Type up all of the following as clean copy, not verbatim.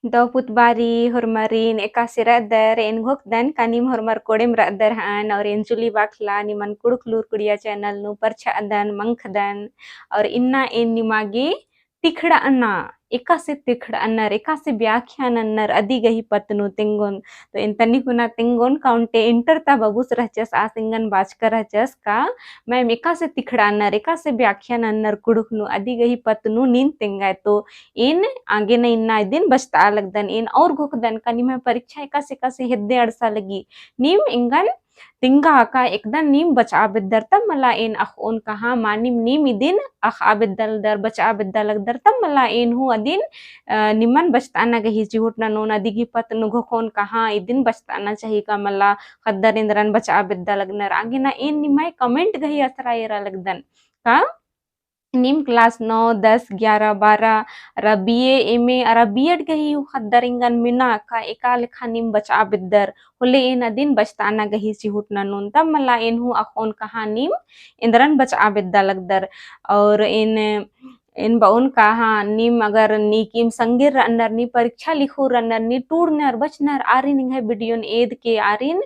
Daw putbari hormarin eka siradar en dan kanim hormar kodem radar han और एंचुली बाखला निमन कुड़ुकलूर कुड़िया channel नु परछा अदन मंखदन और इन्ना एन निमागे तिखड़ा अन्ना एका से तिखड़ा अन्नर एका से व्याख्यान अन्नर अदी गही पतनु तिंगोन तो इन तनी कुना तिंगोन काउंटे इंटर ता बबूस रहचस आसिंगन बाचकर रहचस का मैं एका से तिखड़ा अन्नर एका से व्याख्यान अन्नर कुड़ुकनु अदी गही पतनु नीन तिंगाय तो इन आगे न इन्ना दिन बचता लगदन इन और घुकदन कनी में परीक्षा एका से हेद्दे अड़सा लगी नीम इंगन तिंगा का एकदम नीम बचा बिद्दर तब मला इन अख ओन कहा मानिम नीम इदिन अख आबिद्दल दर बचा बिद्दल दर तब मला इन हु अदिन निमन बचताना गही चिहुटना नोना दिगी पत नु घोकोन कहा इदिन बचताना चाहिए का मला खद्दर इंद्रन बचा बिद्दल लगनर आगे ना इन निमाय कमेंट गही असरा येरा लगदन का निम क्लास 9, 10, 11, 12 र बीए एमए अरा बीएड गही खद्दरिंगन मिना का एका लेखा निम बचा बिद्दर होले इन अदिन बचताना गही चिहुटना नून तब मला इन हु अखोन कहा निम इंद्रन बचा बिद्दा लगदर और इन बाउन कहा निम अगर नी किम संगिर रन्नर नी परीक्षा लिखो रन्नर नी टूरनर बचनर आरिन इंगे वीडियोन एद के आरिन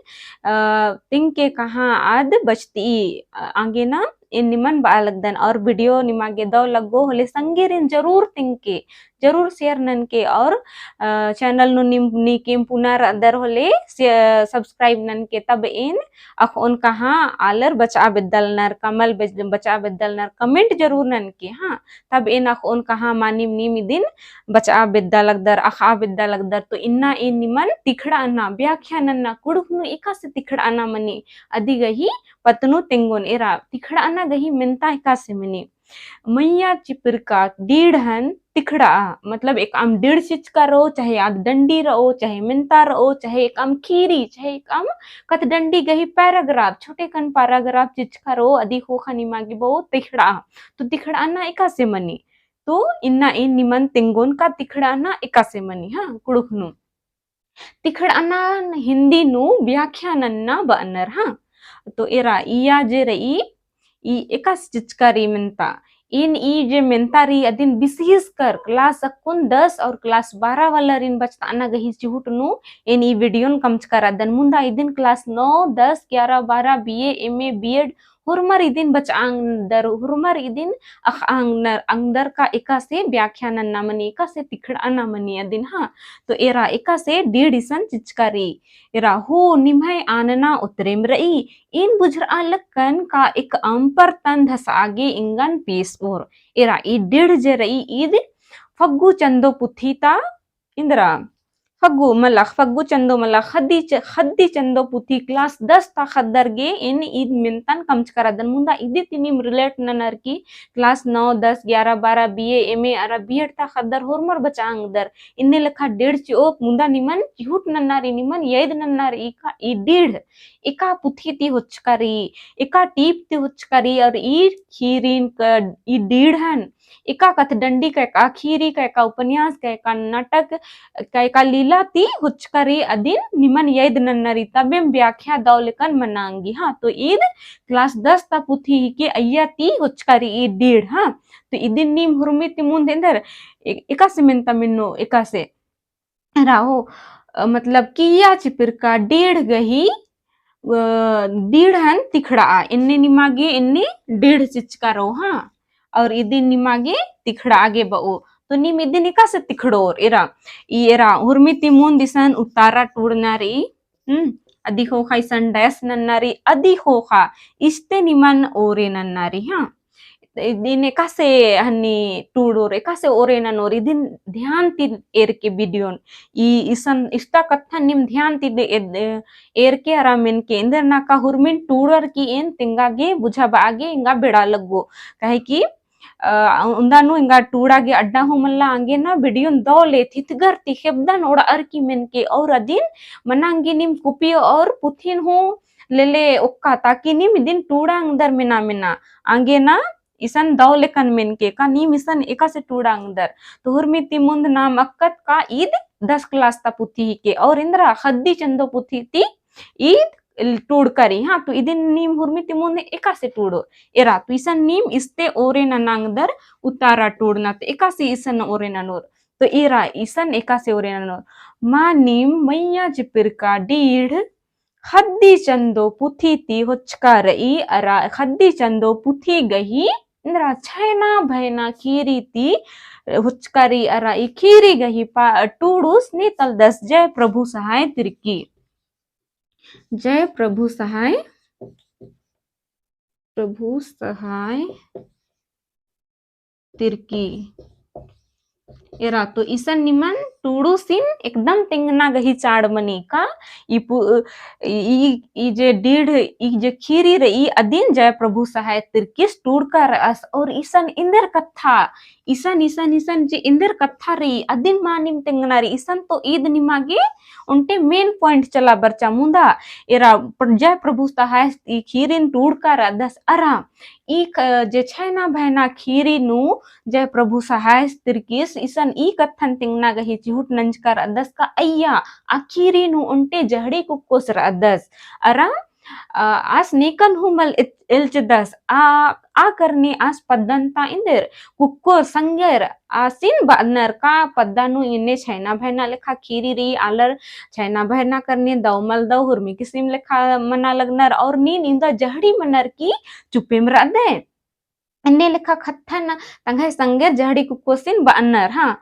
तिंग के कहा आद बचती आगे ना इन निमन बालगदन और वीडियो निमागे दो लगो होले संगेरिन जरूर तिंके जरूर शेयर नन के और चैनल नु नी किम पुनर अदर होले सब्सक्राइब नन के तब इन अख उन कहा आलर बचा बिद्दल नर कमल बचा बिद्दल नर कमेंट जरूर नन के हाँ तब इन अख उन कहा मानिम नीम दिन बचा बिद्दा लगदर अखा बिद्दा लगदर तो इन्ना इन निमन तिखड़ा अन्ना व्याख्यान अन्ना कुड़ुकनु एका से तिखड़ा अन्ना मनी अदी गही पतनु तिंगोन एरा तिखड़ा अन्ना गही मिनता एका से मनी मैया चिपरका डीढ़न तिखड़ा मतलब एक आम डेढ़ चीज का रो चाहे आद डंडी रो चाहे मिनता रो चाहे एक आम खीरी चाहे एक आम कत डंडी गही पैराग्राफ छोटे कन पैराग्राफ चीज का रो अदी हो खनी मागी बो तिखड़ा तो तिखड़ा ना एका से मनी तो इन्ना इन निमन तिंगोन का तिखड़ा ना एका से मनी हाँ कुड़ुखनु तिखड़ा ना हिंदी नु व्याख्यानन्ना बअनर हाँ तो एरा इया जे रई ई एका चिचकारी मिनता इन ई जे मिनता रही अदिन विशेष कर क्लास 10 और क्लास 12 वाला रिन बचताना गही चिहुट नु इन ई वीडियोन कमचकर अदन मुंदा इदिन क्लास 9, 10, 11, 12 बीए एमए बीएड हुरमर इदिन बचांगदर हुरमर इदिन अंदर का एका से व्याख्यान नामनी एका से तिखड़ा नामनी अदिन हाँ तो एरा एका से डेढ़ इसन चिचकारी एरा हो निमय आनना उतरेम रई इन बुझर आलकन का एक अंपर तन धसागे इंगन पीस और एरा ई डेढ़ जे रई ईद फग्गु चंदो पुथीता इंद्रा फग्गु चंदो मलख खद्दी चंदो पुथी क्लास 10 ता खद्दर गे इन ईद मिनतन कमच दन मुंदा इदी तिनिम रिलेट ननर की क्लास 9, 10, 11, 12 बीए एमए अरा बीएड ता खद्दर होरमर बचांग दर इन्ने लखा डेढ़ ची ओप मुंदा निमन चिहुट नन्नारी निमन येद नन्नार इका ई डेढ़ एका पुथी ती हुचकरी एका टीप ती हुचकरी और ई खीरीन का ई डेढ़न एका कथ डंडी का एका खीरी का एका उपन्यास का एका नाटक का एका लीला ती हुचकरी अदिन निमन येद नन्नरी तबेम व्याख्या दौलकन मनांगी हाँ तो ईद क्लास 10 ता पुथी के अय्या ती हुचकरी ई डेढ़ हाँ तो इदिन नीम हुरमी तिमुन देंदर एका से मिनता मिन्नो एका से राहो मतलब किया चिपिर का डेढ़ गही डीढ़न तिखड़ा इन्ने निमागे इन्ने डेढ़ चिचका रो हाँ और इदिन निमागे तिखड़ा आगे बओ तो निम इदिन एका से तिखड़ोर एरा हुरमी तिमुन दिसन उतारा टूड़नारी अदी होखा इसन डैस नन्नारी अदी होखा इस्ते निमन ओरे नन्नारी हाँ दिन एका से हन्नी टूडोर एका से ओरे ननोर इदिन ध्यान ती एर के वीडियोन ई इसन इस्ता कथन निम ध्यान ती एर के अरामिन के इंदर ना का हुरमिन टूडर की इन तिंगागे बुझा बागे इंगा बेड़ा लगो कहे की उंदानु इंगा टूड़ागे अड्डा हो मल्ला आंगे ना वीडियो दो ले थितगर तिखेबदन ओड़ा अर की मिन के और अदिन मनांगे निम कुपियो और पुथिन हो लेले ओक्का ताकि निम दिन टूड़ा अंदर मिना मिना आंगे ना इसन दौ लेकन मिन के का नीम इसन एका से टूड़ा अंदर तो हुरमी तिमुंद नाम अक्कत का ईद 10 क्लास ता पुथी के और इंद्रा खद्दी चंदो पुथी ती ईद टूड़ करी हाँ तो इदिन नीम हुरमी तिमुंद एका से टूड़ो एरा तो इसन नीम इस्ते ओरे ननांगदर उतारा टूड़ना तो एका से इसन ओरे ननोर तो ira isan eka seoreno manim maya jipirka did खद्दी चंदो पुथी ती हुचका रई अरा खद्दी चंदो पुथी गही इंद्रा छैना भयना खीरी ती हुचकारी अरा ई खीरी गही पा टूडूस नी तल दस जय प्रभु सहाय तिरकी जय प्रभु सहाय तिरकी एरा तो इसन निमन टूडू सिन एकदम तिंगना गही चाड़ मनी का ई जे डीढ़ ई जे खीरी रे ई अदिन जय प्रभु सहाय तिरकिस टूड़ का रस और इसन इंदर कथा इसन इसन इसन जे इंदर कथा रे अदिन मानिम तिंगना रे इसन तो ईद निमागे उनटे मेन पॉइंट चला बरचा मुंदा एरा जय प्रभु सहाय ई खीरिन टूड़ का रदस अरा ई जे छैना भैना खीरी नु जय प्रभु सहाय तिरकिस इसन ई कथन तिंगना गही चिहुट नंजकर अदस का अय्या आखिरी नु उंटे जहड़ी कुक्कोस अदस अरा आस नेकन हुमल इल्चदस आ करने आस पद्दंता इंदर कुक्कोर संगर आसिन बानर का पद्दानु इन्ने छैना भैना लेखा खीरी री आलर छैना भैना करने दौमल दौ हुरमी किसिम लेखा मना लगनर और नीन इंदा जहड़ी मनर की चुपिम रदे अन्य लेखा खत्थन तंगे संगे जहड़ी कुकोसिन बानर हाँ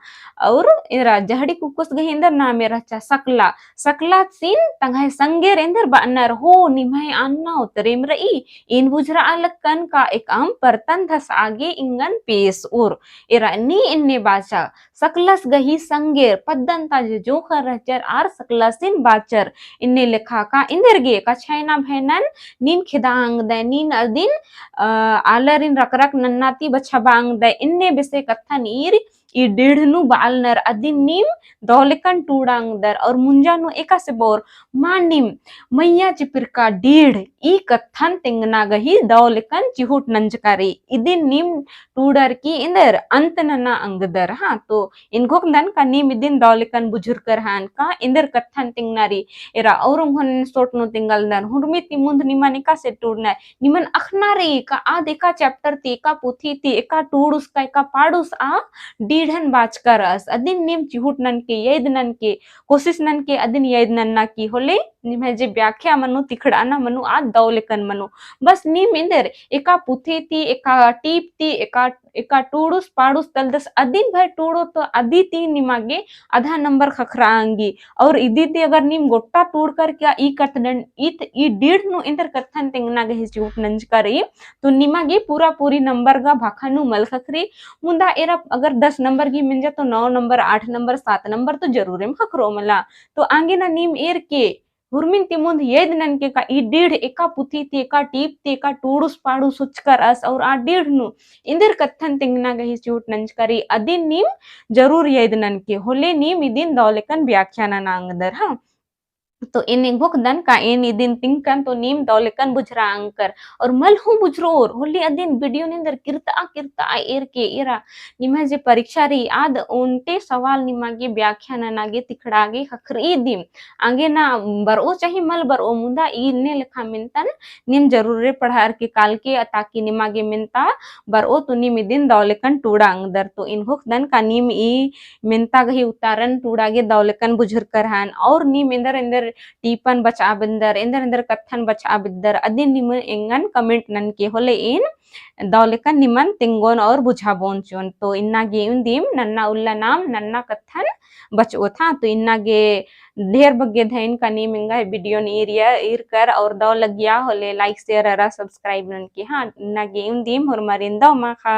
और इरा जहड़ी कुकोस गहिंदर ना मेरा चा सकला सकला सिन तंगे संगे रेंदर बानर हो निमय अन्ना उतरेम रई इन बुजरा अलकन का एक आम परतन धस आगे इंगन पेस और इरा नी इन्ने बाचा सकलस गही संगेर पद्दन ताजे जो खर रहचर आर सकलसिन बाचर इन्ने लेखा का इंदर गे का छैना भैनन नीन खिदांग दे नीन अदिन आलरिन रकरक नन्नाती बछबांग दे इन्ने बिसे कथन ईर ई डेढ़नु बालनर अदिन नीम दौलकन टूडांग दर और मुंजानु एका से बोर मानिम मैया चिपिरका डेढ़ ई कथन तिंगना गही दौलकन चिहुट नंजकारी इदिन नीम टूडर की इंदर अंत नना अंगदर हाँ तो इनको दन का नीम इदिन दौलकन बुजुर्कर हान का इंदर कथन तिंगनारी एरा और सोटनु तिंगल दर हुरमी तिमुंद निमन एका से टूडना निमन अखनारी का आ देखा चैप्टर ती एका पुथी ती एका टूडुस का एका पाडुस आ डीढ़न बाच का रस अदिन निम चिहुट नन के येद नन के कोशिश नन के अदिन येद नन्ना की होले निमे जे व्याख्या मनु तिखड़ाना मनु आ दौलेकन मनु बस निम इंदर एका पुथी ती एका टीप ती एका टूडुस पाडुस तलदस अदिन भर टूडो तो अदी ती निमागे आधा नंबर खखरांगी और इदी ती अगर निम गोट्टा टूड कर क्या ई कथन ई डीढ़ नु इंदर कथन तिंगना गे चिहुट नंज करी तो निमागे पूरा पूरी नंबर गा भाखानु मल खखरी मुंदा एरा अगर 10 नंबर की मिल जाए तो 9 नंबर 8 नंबर 7 नंबर तो जरूर है खखरो मला तो आगे ना नीम एर के हुरमिन तिमुंद येद नन के का ई डेढ़ एका पुथी ती एका टीप ती एका टूडुस पाडुस सुचकर अस और आ डेढ़ नु इंदर कथन तिंगना गही चूट नंज करी अदिन नीम जरूर येद नन के होले नीम इदिन दौलेकन व्याख्याना नांगदर हाँ तो इन भुकदन का इन दिन तिंकन तो नीम दौलेकन बुझरा अंकर और मल हूँ बुझरोर होली अदिन वीडियो निंदर किरता एर के इरा निमा जे परीक्षा री आद उनटे सवाल निमागे व्याख्यान नागे तिखड़ागे खखरी दिम आगे ना बरो चाहे मल बरो मुंदा इने लेखा मिनतन निम जरूर पढ़ार के काल के ताकि निमागे मिनता बरो तो निम दिन दौलेकन टूड़ा अंगदर तो इन भुकदन का निम ई मिनता गही उतारन टूड़ागे दौलेकन बुझर करहान और नीम इंदर इंदर टीपन बचा बिंदर इंदर इंदर कथन बचा बिंदर अदिन निमन इंगन कमेंट नन के होले इन दौलेकन निमन तिंगोन और बुझाबोन चोन तो इन्ना गे उन्दिम नन्ना उल्ला नाम नन्ना कथन बचो था तो इन्ना गे ढेर बग्गे धैन का नीम इंगा वीडियो नीरिया ईर कर और दौ लगिया होले लाइक शेयर अरा सब्सक्राइब नन के हाँ इन्ना गे उन्दिम हुरमरिंदा मा खा